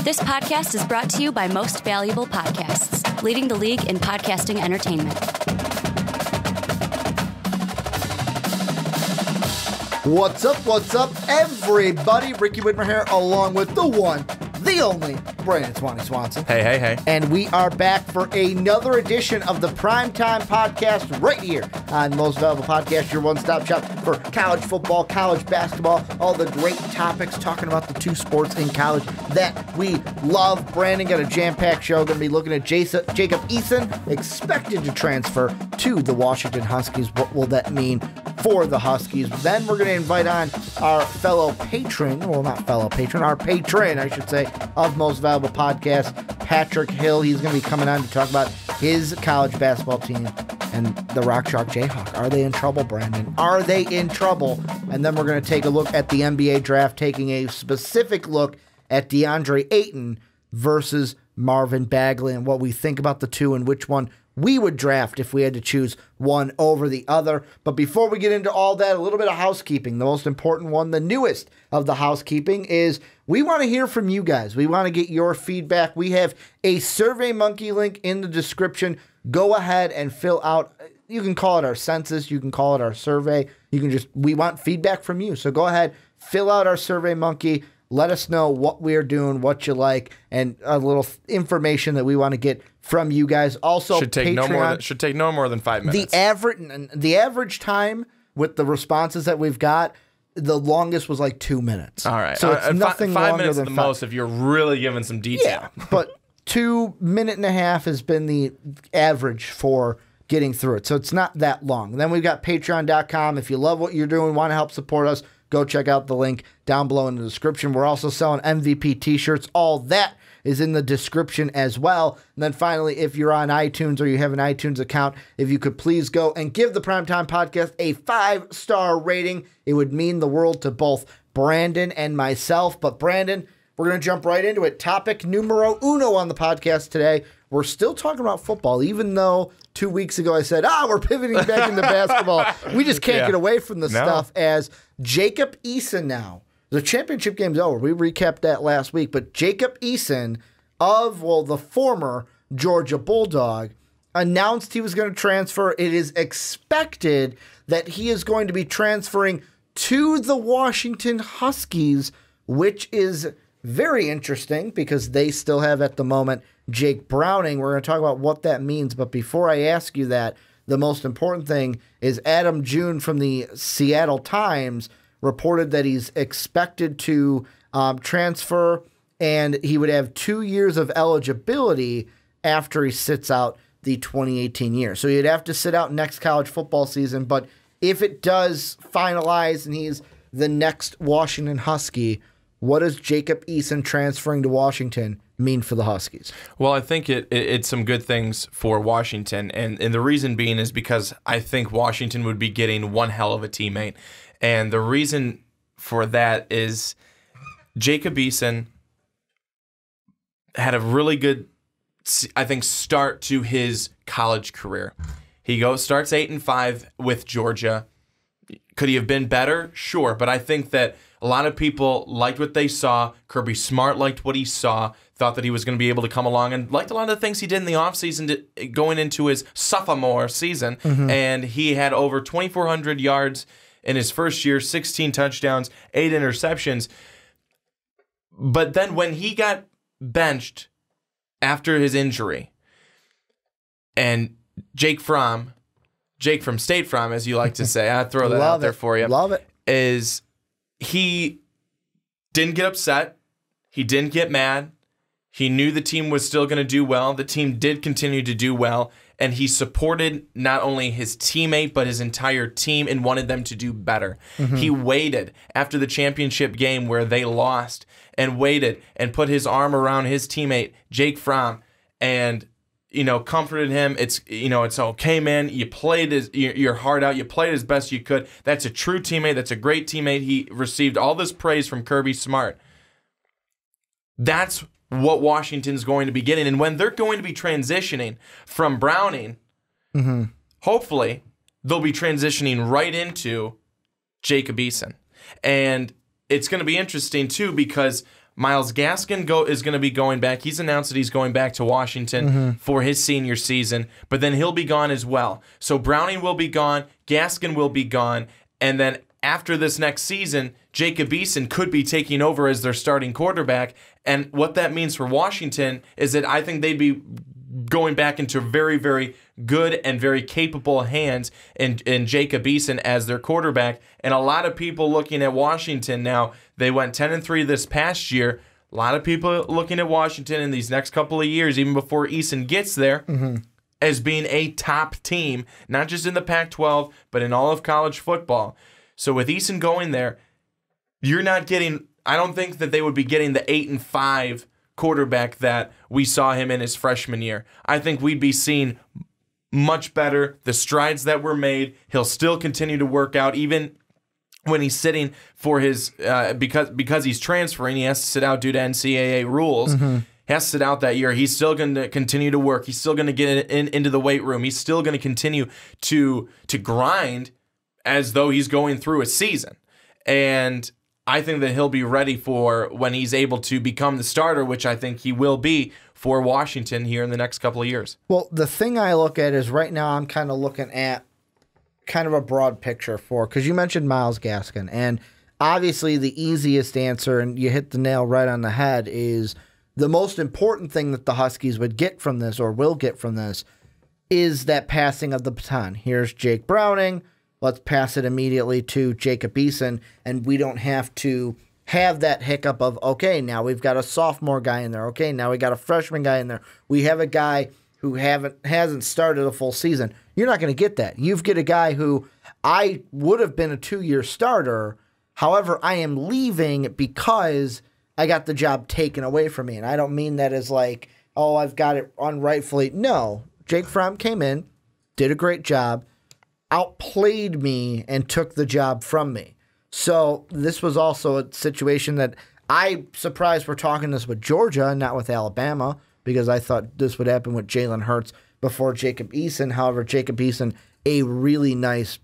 This podcast is brought to you by Most Valuable Podcasts, leading the league in podcasting entertainment. What's up, everybody? Ricky Widmer here, along with the one, the only, Brandon Swanson. Hey. And we are back for another edition of the Primetime Podcast right here on Most Valuable Podcast, your one-stop shop for college football, college basketball, all the great topics, talking about the two sports in college that we love. Brandon got a jam-packed show. Going to be looking at Jacob Eason, expected to transfer to the Washington Huskies. What will that mean for the Huskies? Then we're going to invite on our fellow patron, our patron, I should say, of Most Valuable Podcast, Patrick Hill. He's going to be coming on to talk about his college basketball team and the Rock Chalk Jayhawk. Are they in trouble, Brandon? Are they in trouble? And then we're going to take a look at the NBA draft, taking a specific look at DeAndre Ayton versus Marvin Bagley and what we think about the two and which one we would draft if we had to choose one over the other. But before we get into all that, a little bit of housekeeping. The most important one, the newest of the housekeeping, is we want to hear from you guys. We want to get your feedback. We have a SurveyMonkey link in the description. Go ahead and fill out. You can call it our census. You can call it our survey. We want feedback from you. So go ahead, fill out our SurveyMonkey. Let us know what we're doing, what you like, and a little information that we want to get from you guys. Also, should take Patreon, no more than 5 minutes. The average time with the responses that we've got, the longest was like 2 minutes. All right, so it's nothing 5 longer minutes than at the most if you're really giving some detail. Yeah, but 2 minutes and a half has been the average for getting through it, so it's not that long. Then we've got Patreon.com. If you love what you're doing, want to help support us, go check out the link down below in the description. We're also selling MVP t-shirts. All that is in the description as well. And then finally, if you're on iTunes or you have an iTunes account, if you could please go and give the Primetime Podcast a 5-star rating, it would mean the world to both Brandon and myself. But Brandon, we're going to jump right into it. Topic numero uno on the podcast today. We're still talking about football, even though 2 weeks ago I said, we're pivoting back into basketball. We just can't get away from the stuff as Jacob Eason now. The championship game's over. We recapped that last week. But Jacob Eason the former Georgia Bulldog announced he was going to transfer. It is expected that he is going to be transferring to the Washington Huskies, which is very interesting because they still have at the moment Jake Browning. We're going to talk about what that means. But before I ask you that, the most important thing is Adam June from the Seattle Times reported that he's expected to transfer and he would have 2 years of eligibility after he sits out the 2018 year. So he'd have to sit out next college football season. But if it does finalize and he's the next Washington Husky, what does Jacob Eason transferring to Washington mean for the Huskies? Well, I think it's some good things for Washington, and the reason being is because I think Washington would be getting one hell of a teammate. And the reason for that is Jacob Eason had a really good, I think, start to his college career. He starts 8-5 with Georgia. Could he have been better? Sure, but I think that a lot of people liked what they saw. Kirby Smart liked what he saw, thought that he was going to be able to come along, and liked a lot of the things he did in the offseason going into his sophomore season. Mm-hmm. And he had over 2,400 yards in his first year, 16 touchdowns, 8 interceptions. But then when he got benched after his injury, and Jake from State Farm, as you like to say, I throw that out there for you. Love it. Is he didn't get upset. He didn't get mad. He knew the team was still going to do well. The team did continue to do well. And he supported not only his teammate, but his entire team and wanted them to do better. Mm-hmm. He waited after the championship game where they lost and waited and put his arm around his teammate, Jake Fromm, and comforted him. It's okay, man. You played your heart out. You played as best you could. That's a true teammate. That's a great teammate. He received all this praise from Kirby Smart. That's what Washington's going to be getting. And when they're going to be transitioning from Browning, mm-hmm. hopefully they'll be transitioning right into Jacob Eason. And it's going to be interesting, too, because Myles Gaskin is going to be going back. He's announced that he's going back to Washington for his senior season, but then he'll be gone as well. So Browning will be gone, Gaskin will be gone, and then after this next season, Jacob Eason could be taking over as their starting quarterback. And what that means for Washington is that I think they'd be going back into very, very good and very capable hands in Jacob Eason as their quarterback. And a lot of people looking at Washington now, they went 10-3 this past year. A lot of people looking at Washington in these next couple of years, even before Eason gets there, as being a top team, not just in the Pac-12, but in all of college football. So with Eason going there, you're not getting, I don't think that they would be getting the 8-5 quarterback that we saw him in his freshman year. I think we'd be seeing much better, the strides that were made. He'll still continue to work out, even when he's sitting for his, because he's transferring, he has to sit out due to NCAA rules. He has to sit out that year. He's still going to continue to work. He's still going to get into the weight room. He's still going to continue to grind as though he's going through a season. And I think that he'll be ready for when he's able to become the starter, which I think he will be for Washington here in the next couple of years. Well, the thing I look at is right now I'm kind of looking at kind of a broad picture because you mentioned Myles Gaskin, and obviously the easiest answer, and you hit the nail right on the head, is the most important thing that the Huskies would get from this or will get from this is that passing of the baton. Here's Jake Browning. Let's pass it immediately to Jacob Eason, and we don't have to have that hiccup of, okay, now we've got a sophomore guy in there. Okay, now we got a freshman guy in there. We have a guy who hasn't started a full season. You're not going to get that. You get a guy who I would have been a 2-year starter. However, I am leaving because I got the job taken away from me. And I don't mean that as like, oh, I've got it unrightfully. No, Jake Fromm came in, did a great job, outplayed me, and took the job from me. So this was also a situation that I'm surprised we're talking this with Georgia, not with Alabama, because I thought this would happen with Jalen Hurts before Jacob Eason. However, Jacob Eason, a really nice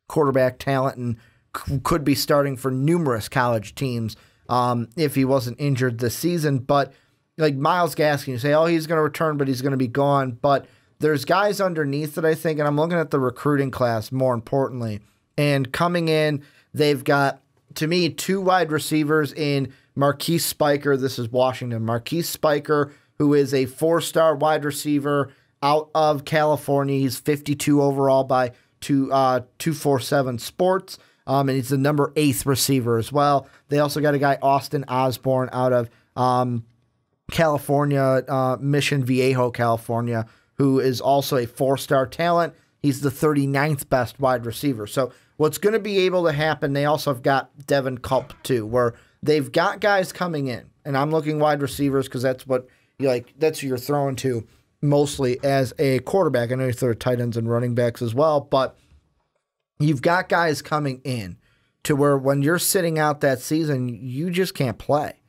quarterback talent, and could be starting for numerous college teams if he wasn't injured this season. But like Myles Gaskin, you say, oh, he's going to return, but he's going to be gone. But there's guys underneath that I think, and I'm looking at the recruiting class more importantly, and coming in, they've got, to me, 2 wide receivers in Marquise Spiker. This is Washington. Marquise Spiker, who is a 4-star wide receiver out of California. He's 52 overall by 247 Sports, and he's the number 8th receiver as well. They also got a guy, Austin Osborne, out of California, Mission Viejo, California, who is also a 4-star talent. He's the 39th best wide receiver. So what's going to be able to happen, they also have got Devin Culp too, where they've got guys coming in, and I'm looking wide receivers because that's what you like. That's who you're throwing to mostly as a quarterback. I know you throw tight ends and running backs as well, but you've got guys coming in to where when you're sitting out that season, you just can't play.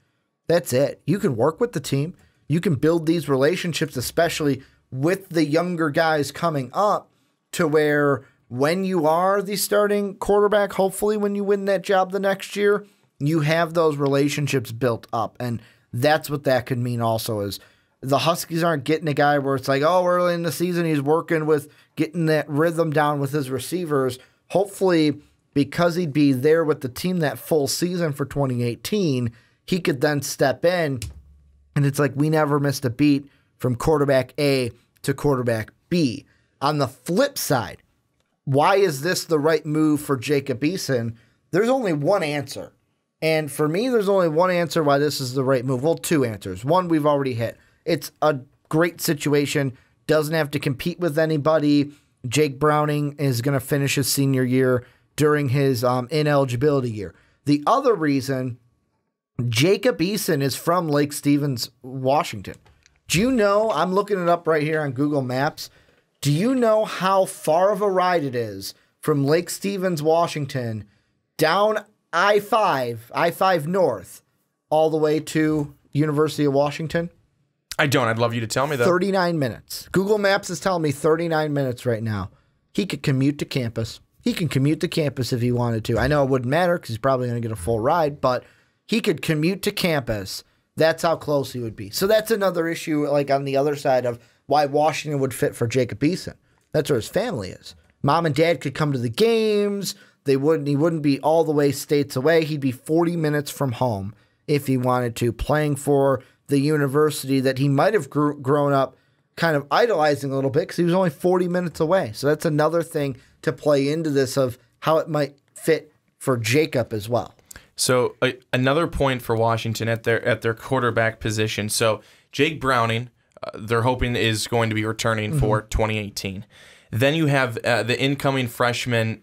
That's it. You can work with the team. You can build these relationships, especially with the younger guys coming up, to where when you are the starting quarterback, hopefully when you win that job the next year, you have those relationships built up. And that's what that could mean also is the Huskies aren't getting a guy where it's like, oh, early in the season he's working with getting that rhythm down with his receivers. Hopefully, because he'd be there with the team that full season for 2018, he could then step in, and it's like we never missed a beat from quarterback A to quarterback B. On the flip side, why is this the right move for Jacob Eason? There's only one answer. And for me, there's only one answer why this is the right move. Well, 2 answers. One, we've already hit. It's a great situation. Doesn't have to compete with anybody. Jake Browning is going to finish his senior year during his ineligibility year. The other reason, Jacob Eason is from Lake Stevens, Washington. Do you know, I'm looking it up right here on Google Maps, do you know how far of a ride it is from Lake Stevens, Washington, down I-5 North, all the way to University of Washington? I don't. I'd love you to tell me, though. 39 minutes. Google Maps is telling me 39 minutes right now. He could commute to campus. He can commute to campus if he wanted to. I know it wouldn't matter because he's probably going to get a full ride, but he could commute to campus. That's how close he would be. So that's another issue, like on the other side of why Washington would fit for Jacob Eason. That's where his family is. Mom and dad could come to the games. He wouldn't be all the way states away. He'd be 40 minutes from home if he wanted to, playing for the university that he might have grown up kind of idolizing a little bit because he was only 40 minutes away. So that's another thing to play into this of how it might fit for Jacob as well. So another point for Washington at their quarterback position. So Jake Browning, they're hoping is going to be returning for 2018. Then you have the incoming freshman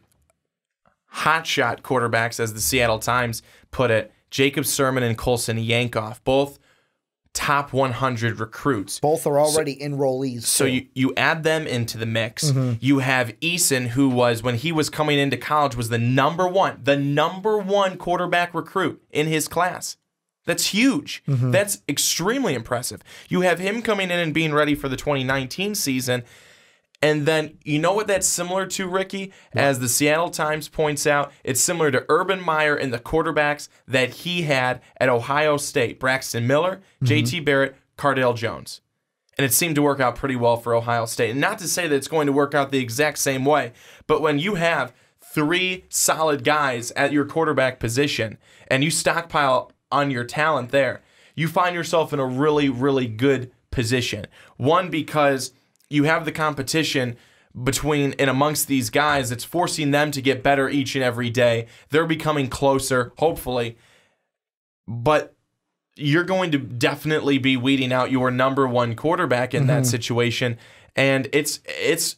hotshot quarterbacks, as the Seattle Times put it, Jacob Sermon and Colson Yankoff, both top 100 recruits. Both are already enrollees. So you add them into the mix. You have Eason, who was, when he was coming into college, was the number one quarterback recruit in his class. That's huge. That's extremely impressive. You have him coming in and being ready for the 2019 season. And then, you know what that's similar to, Ricky? As the Seattle Times points out, it's similar to Urban Meyer and the quarterbacks that he had at Ohio State. Braxton Miller, J.T. Barrett, Cardale Jones. And it seemed to work out pretty well for Ohio State. And not to say that it's going to work out the exact same way, but when you have 3 solid guys at your quarterback position and you stockpile on your talent there, you find yourself in a really, really good position. One, because you have the competition between and amongst these guys that's forcing them to get better each and every day. They're becoming closer, hopefully. But you're going to definitely be weeding out your number one quarterback in that situation. And it's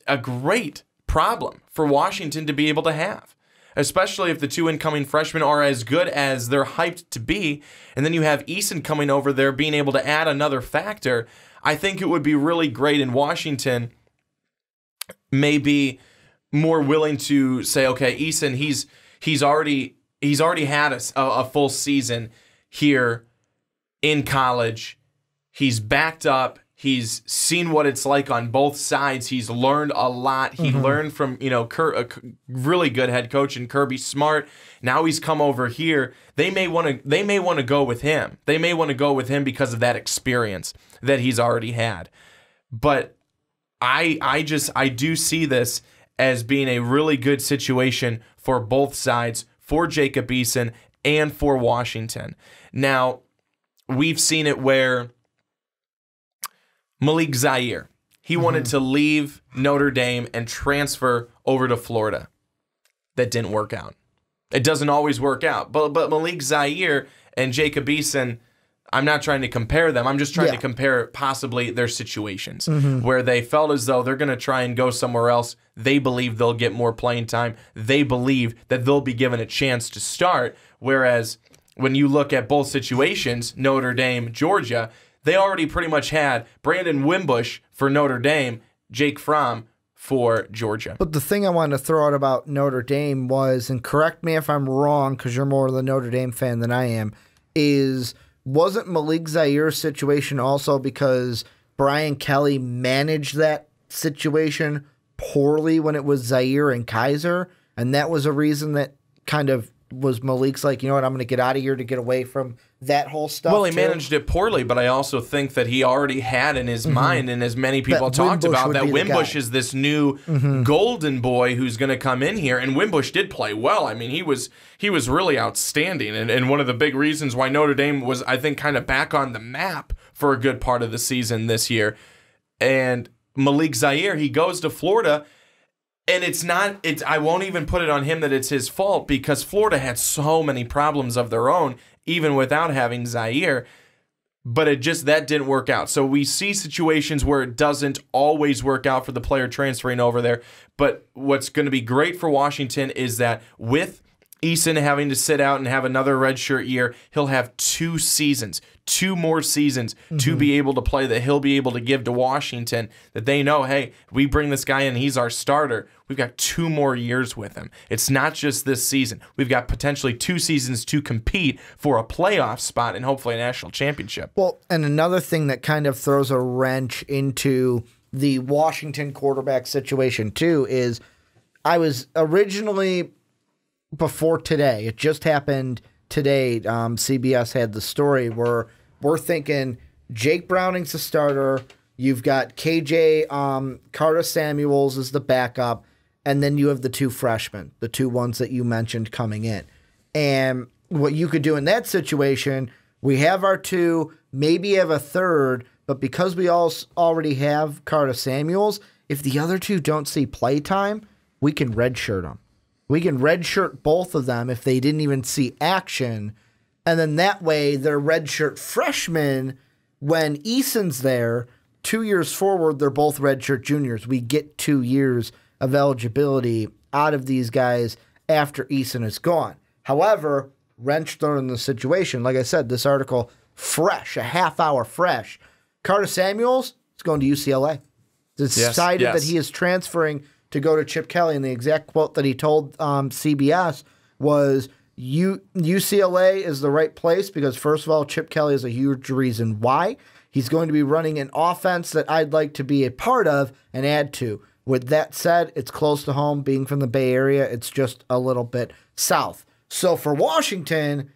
a great problem for Washington to be able to have, especially if the 2 incoming freshmen are as good as they're hyped to be. And then you have Eason coming over there, being able to add another factor. I think it would be really great, in Washington may be more willing to say, okay, Eason, he's already had a full season here in college. He's backed up. He's seen what it's like on both sides. He's learned a lot. He learned from, a really good head coach in Kirby Smart. Now he's come over here. They may want to go with him. They may want to go with him because of that experience that he's already had. But I do see this as being a really good situation for both sides, for Jacob Eason and for Washington. Now, we've seen it where Malik Zaire, he wanted to leave Notre Dame and transfer over to Florida. That didn't work out. It doesn't always work out. But Malik Zaire and Jacob Eason, I'm not trying to compare them. I'm just trying to compare possibly their situations where they felt as though they're going to try and go somewhere else. They believe they'll get more playing time. They believe that they'll be given a chance to start. Whereas when you look at both situations, Notre Dame, Georgia, they already pretty much had Brandon Wimbush for Notre Dame, Jake Fromm for Georgia. But the thing I wanted to throw out about Notre Dame was, and correct me if I'm wrong because you're more of the Notre Dame fan than I am, wasn't Malik Zaire's situation also because Brian Kelly managed that situation poorly when it was Zaire and Kaiser? And that was a reason that kind of was Malik's like, you know what, I'm going to get out of here to get away from that whole stuff. Well, he managed it poorly, but I also think that he already had in his mind, and as many people talked about, that Wimbush is this new golden boy who's going to come in here. And Wimbush did play well. I mean, he was really outstanding, and one of the big reasons why Notre Dame was, I think, kind of back on the map for a good part of the season this year. And Malik Zaire, he goes to Florida. And I won't even put it on him that it's his fault, because Florida had so many problems of their own, even without having Zaire. But that didn't work out. So we see situations where it doesn't always work out for the player transferring over there. But what's going to be great for Washington is that with Eason having to sit out and have another redshirt year, he'll have 2 more seasons to be able to play, that he'll be able to give to Washington, that they know, hey, we bring this guy in, he's our starter. We've got 2 more years with him. It's not just this season. We've got potentially 2 seasons to compete for a playoff spot and hopefully a national championship. Well, and another thing that kind of throws a wrench into the Washington quarterback situation too is I was originally, before today, it just happened today, CBS had the story where we're thinking Jake Browning's the starter. You've got KJ Carter Samuels as the backup, and then you have the 2 freshmen, the 2 ones that you mentioned coming in. And what you could do in that situation, we have our 2, maybe have a third, but because we all already have Carter Samuels, if the other 2 don't see play time, we can redshirt them. We can redshirt both of them if they didn't even see action. And then that way, they're redshirt freshmen. When Eason's there, 2 years forward, they're both redshirt juniors. We get 2 years of eligibility out of these guys after Eason is gone. However, wrenched in the situation. Like I said, this article, fresh, a half hour fresh. Carter Samuels is going to UCLA. It's decided that he is transferring to go to Chip Kelly, and the exact quote that he told CBS was, UCLA is the right place because, first of all, Chip Kelly is a huge reason why. He's going to be running an offense that I'd like to be a part of and add to. With that said, it's close to home. Being from the Bay Area, it's just a little bit south. So for Washington,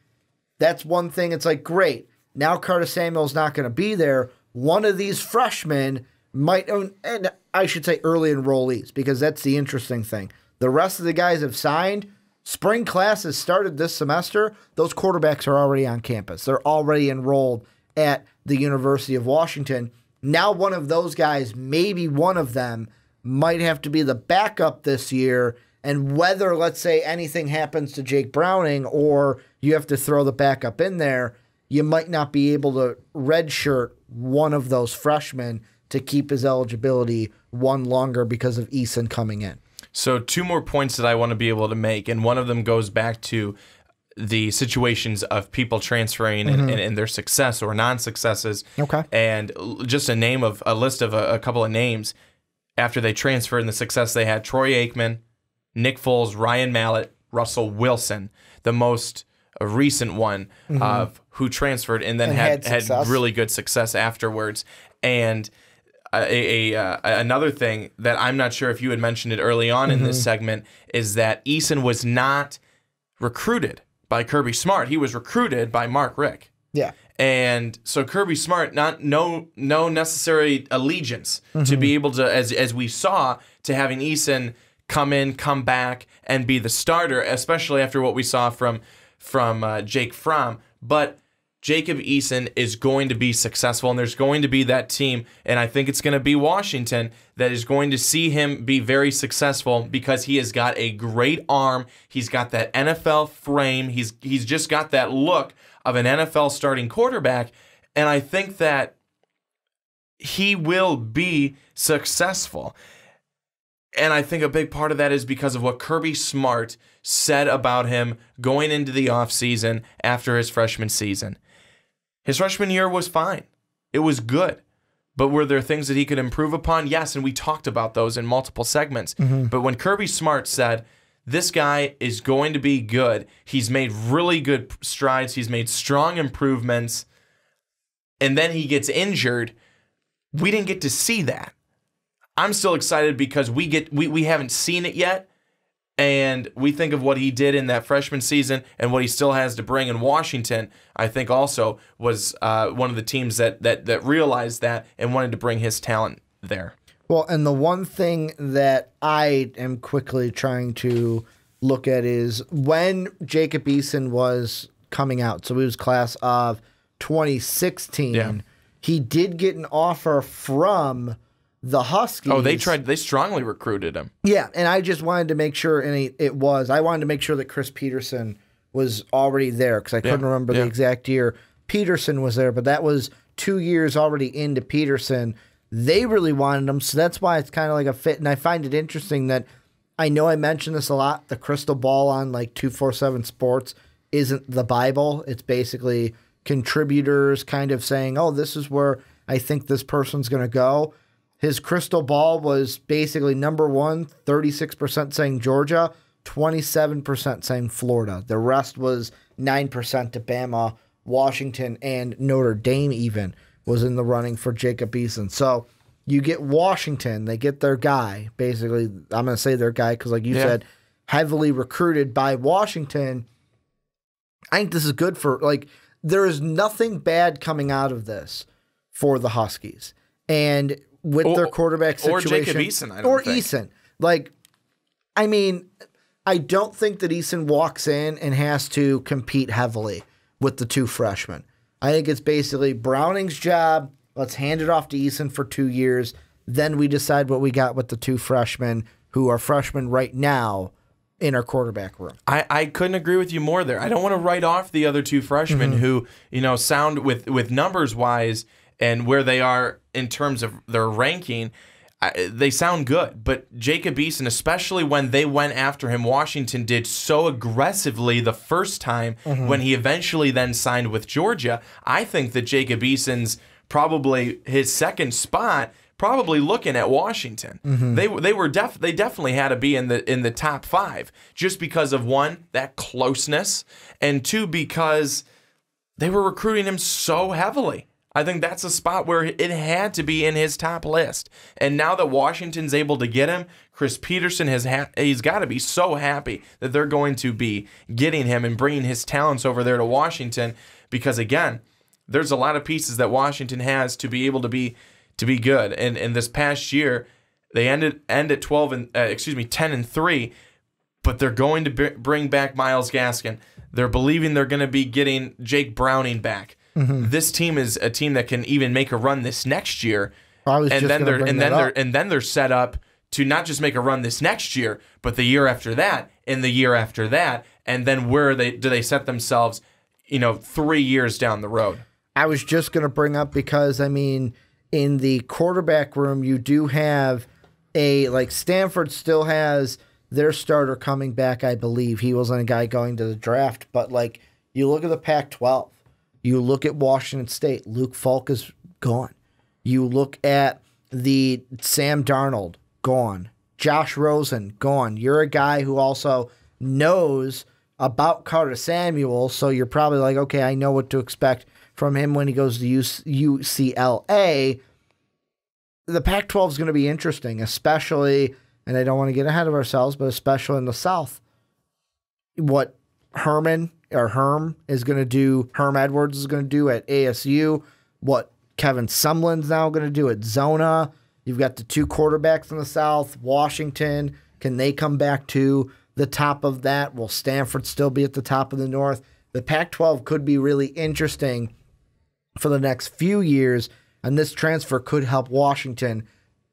that's one thing. It's like, great. Now Carter Samuel's not going to be there. One of these freshmen might, and I should say early enrollees, because that's the interesting thing. The rest of the guys have signed. Spring class has started this semester. Those quarterbacks are already on campus. They're already enrolled at the University of Washington. Now one of those guys, maybe one of them, might have to be the backup this year. And whether, let's say, anything happens to Jake Browning or you have to throw the backup in there, you might not be able to redshirt one of those freshmen to keep his eligibility one longer because of Eason coming in. So 2 more points that I want to be able to make, and one of them goes back to the situations of people transferring and their success or non-successes. Okay. And just a list of a couple of names after they transferred and the success they had: Troy Aikman, Nick Foles, Ryan Mallett, Russell Wilson, the most recent one of who transferred and then had really good success afterwards. And another thing that I'm not sure if you had mentioned it early on in this segment is that Eason was not recruited by Kirby Smart. He was recruited by Mark Richt. Yeah. And so Kirby Smart, no necessary allegiance to be able to, as we saw, to having Eason come in, come back, and be the starter, especially after what we saw from Jake Fromm. But Jacob Eason is going to be successful, and there's going to be that team, and I think it's going to be Washington that is going to see him be very successful because he has got a great arm. He's got that NFL frame. He's just got that look of an NFL starting quarterback, and I think that he will be successful. And I think a big part of that is because of what Kirby Smart said about him going into the offseason after his freshman season. His freshman year was fine. It was good. But were there things that he could improve upon? Yes, and we talked about those in multiple segments. But when Kirby Smart said, this guy is going to be good, he's made really good strides, he's made strong improvements, and then he gets injured, we didn't get to see that. I'm still excited because we haven't seen it yet, and we think of what he did in that freshman season and what he still has to bring in Washington. I think also was one of the teams that realized that and wanted to bring his talent there. Well, and the one thing that I am quickly trying to look at is when Jacob Eason was coming out, so he was class of 2016, he did get an offer from the Huskies. Oh, they strongly recruited him. Yeah, and I just wanted to make sure, and I wanted to make sure that Chris Peterson was already there because I couldn't remember the exact year Peterson was there, but that was 2 years already into Peterson. They really wanted him, so that's why it's kind of like a fit. And I find it interesting that I know I mention this a lot. The crystal ball on like 247 Sports isn't the Bible. It's basically contributors kind of saying, oh, this is where I think this person's going to go. His crystal ball was basically number one, 36% saying Georgia, 27% saying Florida. The rest was 9% to Bama, Washington, and Notre Dame even was in the running for Jacob Eason. So you get Washington, they get their guy. Basically, I'm going to say their guy because like you said, heavily recruited by Washington. I think this is good for, there is nothing bad coming out of this for the Huskies. And with their quarterback situation. Or Jacob Eason, I don't think. Eason. I don't think that Eason walks in and has to compete heavily with the two freshmen. I think it's basically Browning's job. Let's hand it off to Eason for 2 years. Then we decide what we got with the two freshmen who are freshmen right now in our quarterback room. I couldn't agree with you more there. I don't want to write off the other two freshmen who, sound with numbers wise and where they are in terms of their ranking, they sound good. But Jacob Eason, especially when they went after him, Washington did so aggressively the first time when he eventually then signed with Georgia. I think that Jacob Eason's probably his second spot, probably looking at Washington. They definitely had to be in the top 5 just because of, one, that closeness, and two, because they were recruiting him so heavily. I think that's a spot where it had to be in his top list. And now that Washington's able to get him, Chris Peterson he's got to be so happy that they're going to be getting him and bringing his talents over there to Washington, because again, there's a lot of pieces that Washington has to be able to be good. And this past year, they end at 10-3, but they're going to bring back Myles Gaskin. They're believing they're going to be getting Jake Browning back. This team is a team that can even make a run this next year, and then they're set up to not just make a run this next year, but the year after that, and the year after that, and then where do they set themselves? 3 years down the road. I was just going to bring up, because in the quarterback room, you do have Stanford still has their starter coming back. I believe he wasn't a guy going to the draft, but you look at the Pac-12. You look at Washington State, Luke Falk is gone. You look at the Sam Darnold, gone. Josh Rosen, gone. You're a guy who also knows about Carter Samuel, so you're probably like, okay, I know what to expect from him when he goes to UCLA. The Pac-12 is going to be interesting, especially, and I don't want to get ahead of ourselves, but especially in the South. What Herm Edwards is going to do at ASU, what Kevin Sumlin's now going to do at Zona. You've got the two quarterbacks in the South. Washington, can they come back to the top of that? Will Stanford still be at the top of the North? The Pac-12 could be really interesting for the next few years, and this transfer could help Washington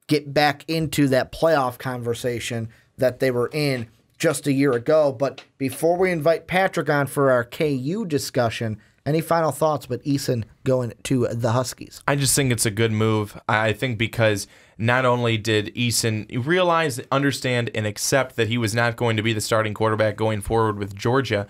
get back into that playoff conversation that they were in just a year ago. But before we invite Patrick on for our KU discussion, any final thoughts with Eason going to the Huskies? I just think it's a good move. I think because not only did Eason realize, understand, and accept that he was not going to be the starting quarterback going forward with Georgia,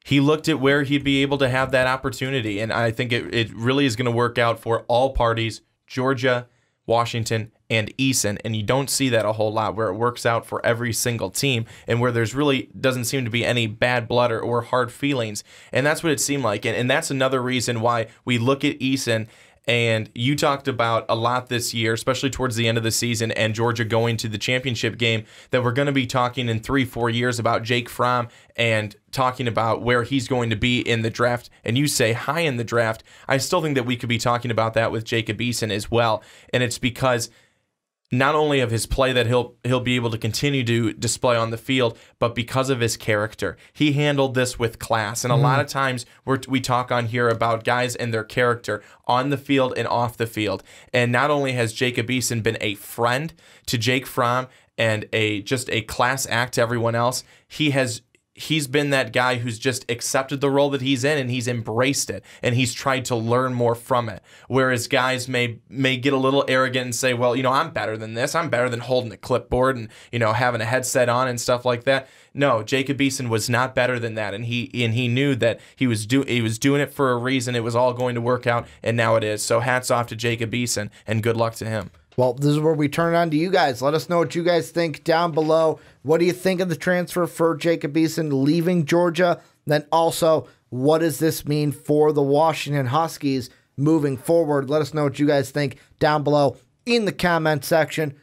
he looked at where he'd be able to have that opportunity. And I think it really is going to work out for all parties, Georgia, Washington, and Eason, and you don't see that a whole lot where it works out for every single team and where there's really doesn't seem to be any bad blood or hard feelings, and that's what it seemed like, and that's another reason why we look at Eason. And you talked about a lot this year, especially towards the end of the season and Georgia going to the championship game, that we're going to be talking in 3-4 years about Jake Fromm and talking about where he's going to be in the draft. And you say high in the draft. I still think that we could be talking about that with Jacob Eason as well. And it's because not only of his play that he'll be able to continue to display on the field, but because of his character. He handled this with class. And a lot of times we talk on here about guys and their character on the field and off the field. And not only has Jacob Eason been a friend to Jake Fromm and just a class act to everyone else, he's been that guy who's just accepted the role that he's in and he's embraced it and he's tried to learn more from it. Whereas guys may get a little arrogant and say, well, I'm better than this. I'm better than holding a clipboard and, having a headset on and stuff like that. No, Jacob Eason was not better than that. And he knew that he was doing it for a reason. It was all going to work out, and now it is. So hats off to Jacob Eason and good luck to him. Well, this is where we turn it on to you guys. Let us know what you guys think down below. What do you think of the transfer for Jacob Eason leaving Georgia? Then also, what does this mean for the Washington Huskies moving forward? Let us know what you guys think down below in the comment section.